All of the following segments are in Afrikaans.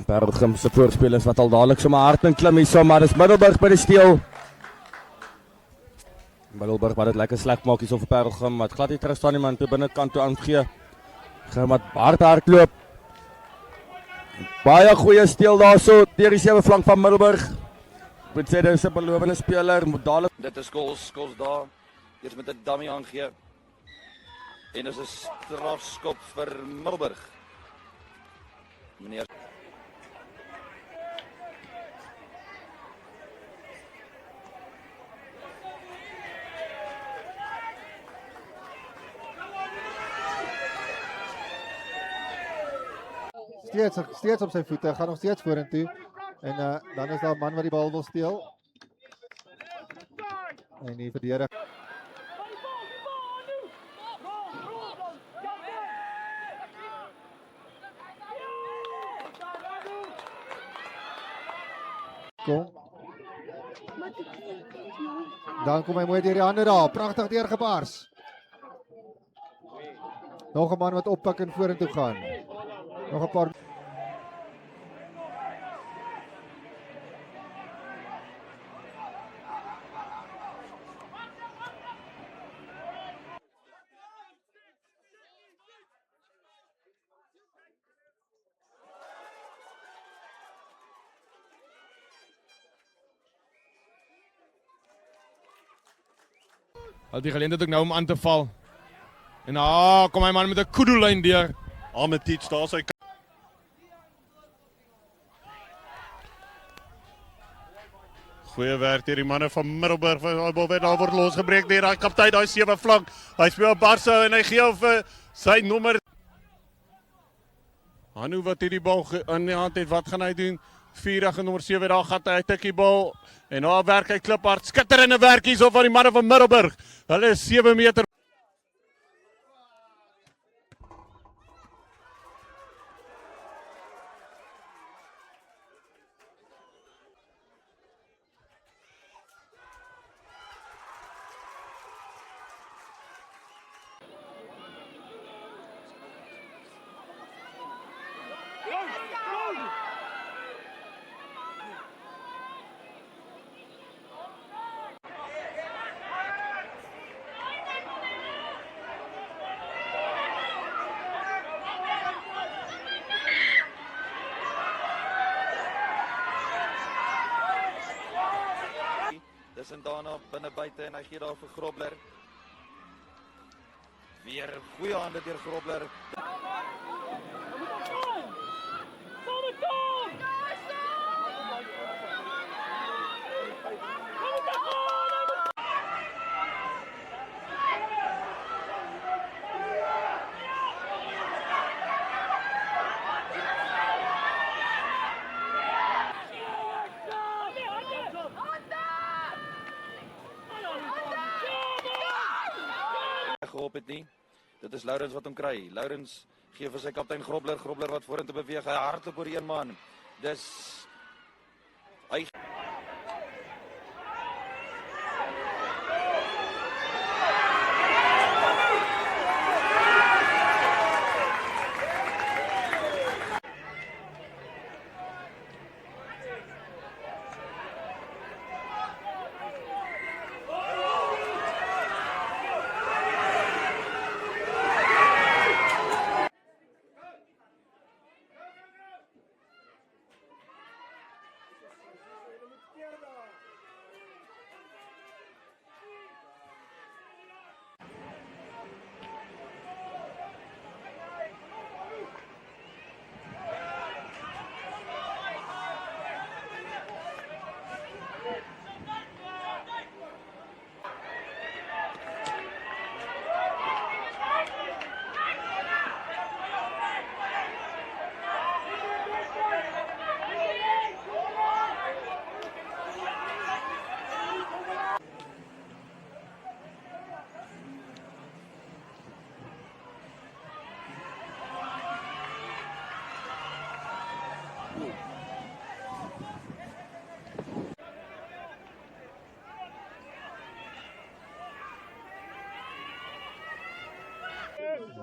Bergum se voorspelers wat al dadelik sommer hard in klim hierso, maar dis Middelburg by die steel. Middelburg wat dit lekker sleg maak hierso vir Bergum, wat glad nie terug staan nie, man, toe binnekant toe aangee. Gaan wat hard loop. Baie goeie steel daarso deur die sewe flank van Middelburg. Ek moet sê dis 'n belowende speler, moet dadelik. Dit is goals daar. Eers met 'n dummy aangee. En dis 'n strafskop vir Middelburg. Meneer Steeds op sy voete, gaan nog steeds vorentoe. En dan is daar 'n man wat die bal wil steel. En die verdedig. Kom. Dan kom hy mooi deur die hande daar, pragtig deurgebaars. Nog 'n man wat oppik en vorentoe gaan. Nog 'n paar. Al die geleentheid ook nou om aan te val. En kom hy man met 'n kudu-lyn deur. Armitage daar sy goeie werk deur die manne van Middelburg. Daai bal word losgebreek deur daai kaptein, daai sewe flank. Hy speel Barca en hy gee vir sy nommer. Hanu wat hierdie bal in die hand het, wat gaan hy doen? 4 nommer 7 daar gaan hy tikkie bal en daar werk hy kliphard. Skitterende werk hierso van die manne van Middelburg. Hulle is 7 meter. Dis en daarna binne buite en hy gee daar vir Grobler. Weer goeie hande deur Grobler. Gehoop het nie. Dit is Lourens wat hom kry. Lourens gee vir sy kaptein Grobler, Grobler wat vorentoe beweeg. Hy hardloop oor die een man. Dis hy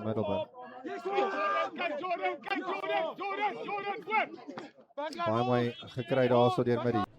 Middelburg. Baie mooi gekry daarso deur Murray.